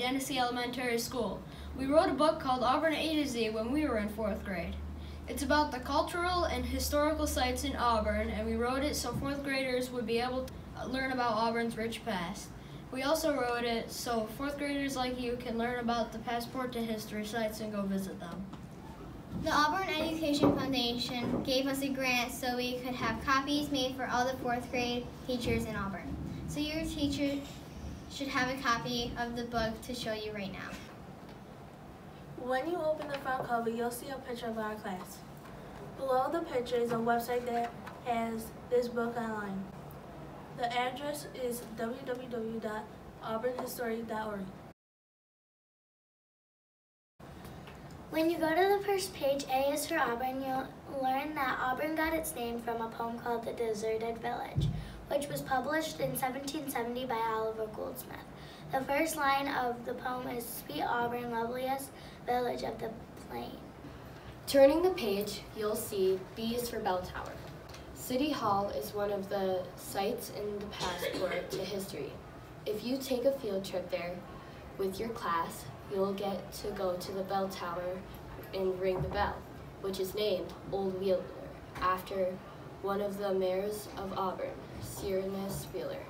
Genesee Elementary School. We wrote a book called Auburn A to Z when we were in 4th grade. It's about the cultural and historical sites in Auburn, and we wrote it so 4th graders would be able to learn about Auburn's rich past. We also wrote it so 4th graders like you can learn about the Passport to History sites and go visit them. The Auburn Education Foundation gave us a grant so we could have copies made for all the 4th grade teachers in Auburn. So your teacher should have a copy of the book to show you right now. When you open the front cover, you'll see a picture of our class. Below the picture is a website that has this book online. The address is www.auburnhistory.org. When you go to the first page, A is for Auburn, you'll learn that Auburn got its name from a poem called The Deserted Village, which was published in 1770 by Oliver Goldsmith. The first line of the poem is, "Sweet Auburn, loveliest village of the plain." Turning the page, you'll see B is for Bell Tower. City Hall is one of the sites in the Passport to History. If you take a field trip there with your class, you'll get to go to the bell tower and ring the bell, which is named Old Wheeler, after one of the mayors of Auburn, Seymour Wheeler.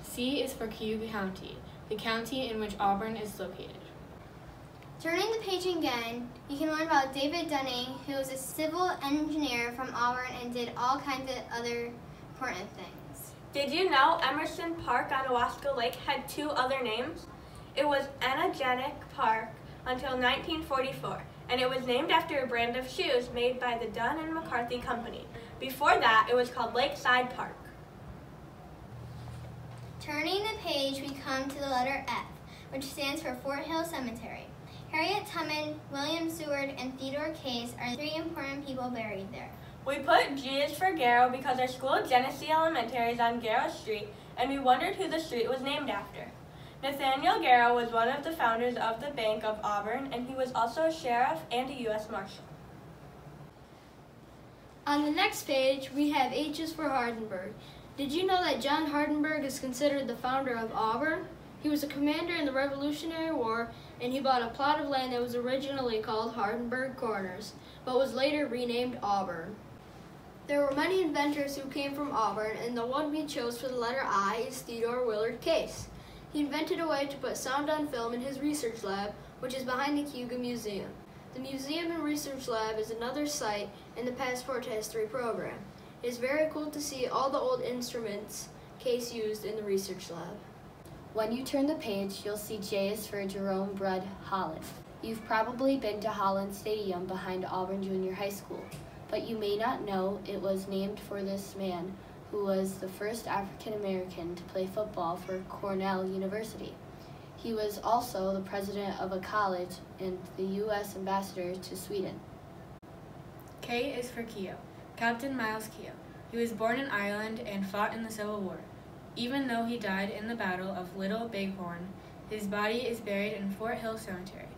C is for Cayuga County, the county in which Auburn is located. Turning the page again, you can learn about David Dunning, who was a civil engineer from Auburn and did all kinds of other important things. Did you know Emerson Park on Owasco Lake had 2 other names? It was Anagenic Park until 1944, and it was named after a brand of shoes made by the Dunn and McCarthy Company. Before that, it was called Lakeside Park. Turning the page, we come to the letter F, which stands for Fort Hill Cemetery. Harriet Tubman, William Seward, and Theodore Case are 3 important people buried there. We put G is for Garrow because our school, Genesee Elementary, is on Garrow Street, and we wondered who the street was named after. Nathaniel Garrow was one of the founders of the Bank of Auburn, and he was also a sheriff and a U.S. Marshal. On the next page, we have H is for Hardenberg. Did you know that John Hardenberg is considered the founder of Auburn? He was a commander in the Revolutionary War, and he bought a plot of land that was originally called Hardenberg Corners, but was later renamed Auburn. There were many inventors who came from Auburn, and the one we chose for the letter I is Theodore Willard Case. He invented a way to put sound on film in his research lab, which is behind the Cayuga Museum. The Museum and Research Lab is another site in the Passport to History program. It is very cool to see all the old instruments Case used in the research lab. When you turn the page, you'll see J is for Jerome Brudd Holland. You've probably been to Holland Stadium behind Auburn Junior High School, but you may not know it was named for this man who was the first African American to play football for Cornell University. He was also the president of a college and the U.S. ambassador to Sweden. K is for Keogh, Captain Miles Keogh. He was born in Ireland and fought in the Civil War. Even though he died in the Battle of Little Bighorn, his body is buried in Fort Hill Cemetery.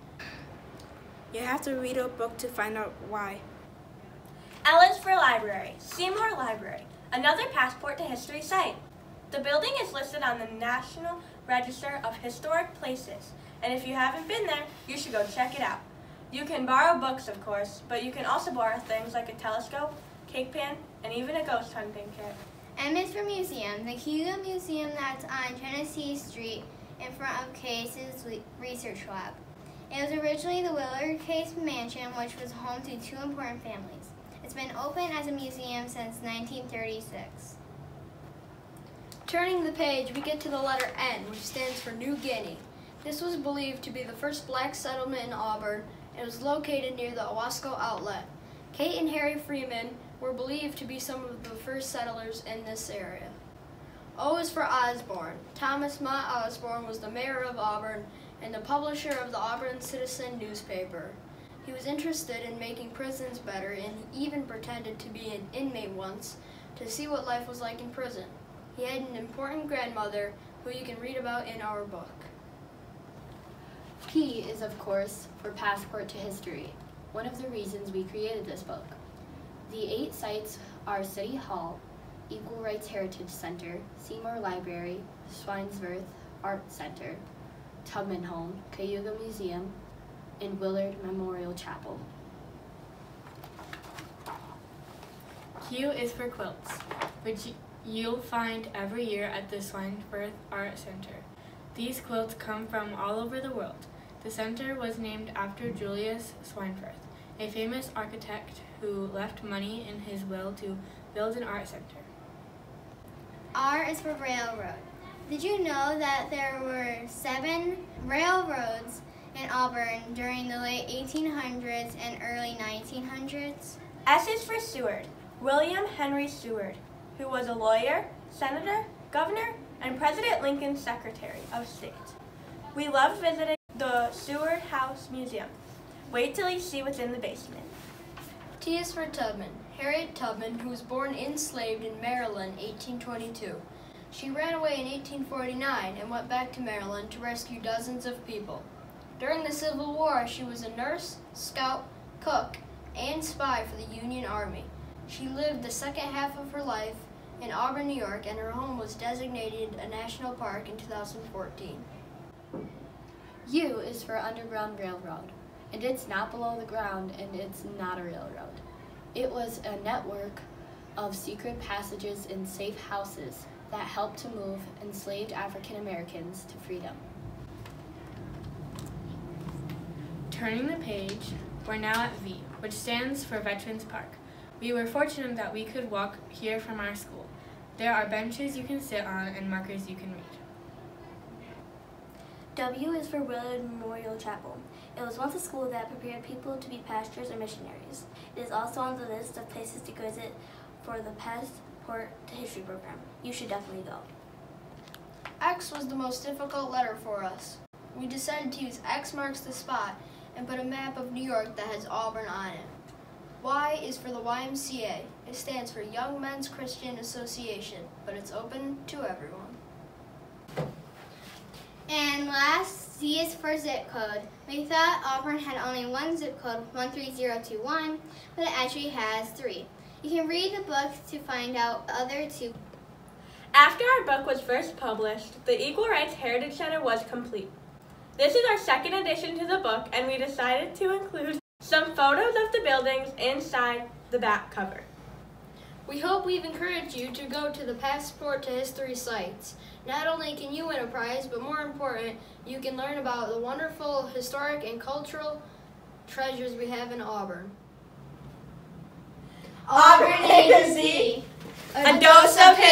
You have to read a book to find out why. L is for Library, Seymour Library, another Passport to History site. The building is listed on the National Register of Historic Places, and if you haven't been there, you should go check it out. You can borrow books, of course, but you can also borrow things like a telescope, cake pan, and even a ghost hunting kit. M is for Museum, the Cayuga Museum that's on Genesee Street in front of Case's research lab. It was originally the Willard Case Mansion, which was home to 2 important families. It's been open as a museum since 1936. Turning the page, we get to the letter N, which stands for New Guinea. This was believed to be the first black settlement in Auburn, and was located near the Owasco Outlet. Kate and Harry Freeman were believed to be some of the first settlers in this area. O is for Osborne. Thomas Mott Osborne was the mayor of Auburn and the publisher of the Auburn Citizen newspaper. He was interested in making prisons better, and he even pretended to be an inmate once to see what life was like in prison. He had an important grandmother who you can read about in our book. P is, of course, for Passport to History, one of the reasons we created this book. The 8 sites are City Hall, Equal Rights Heritage Center, Seymour Library, Schweinfurth Art Center, Tubman Home, Cayuga Museum, and Willard Memorial Chapel. Q is for quilts, which you'll find every year at the Schweinfurth Art Center. These quilts come from all over the world. The center was named after Julius Schweinfurth, a famous architect who left money in his will to build an art center. R is for railroad. Did you know that there were 7 railroads in Auburn during the late 1800s and early 1900s? S is for Seward. William Henry Seward, who was a lawyer, senator, governor, and President Lincoln's Secretary of State. We love visiting the Seward House Museum. Wait till you see what's in the basement. T is for Tubman. Harriet Tubman, who was born enslaved in Maryland, 1822. She ran away in 1849 and went back to Maryland to rescue dozens of people. During the Civil War, she was a nurse, scout, cook, and spy for the Union Army. She lived the second half of her life in Auburn, New York, and her home was designated a national park in 2014. U is for Underground Railroad, and it's not below the ground, and it's not a railroad. It was a network of secret passages and safe houses that helped to move enslaved African Americans to freedom. Turning the page, we're now at V, which stands for Veterans Park. We were fortunate that we could walk here from our school. There are benches you can sit on and markers you can read. W is for Willard Memorial Chapel. It was once a school that prepared people to be pastors or missionaries. It is also on the list of places to visit for the Passport to History program. You should definitely go. X was the most difficult letter for us. We decided to use X marks the spot and put a map of New York that has Auburn on it. Y is for the YMCA. It stands for Young Men's Christian Association, but it's open to everyone. And last, Z is for zip code. We thought Auburn had only one zip code, 13021, but it actually has 3. You can read the book to find out the other 2. After our book was first published, the Equal Rights Heritage Center was complete. This is our second addition to the book, and we decided to include some photos of the buildings inside the back cover. We hope we've encouraged you to go to the Passport to History sites. Not only can you win a prize, but more important, you can learn about the wonderful historic and cultural treasures we have in Auburn. Auburn A to Z, a dose of history.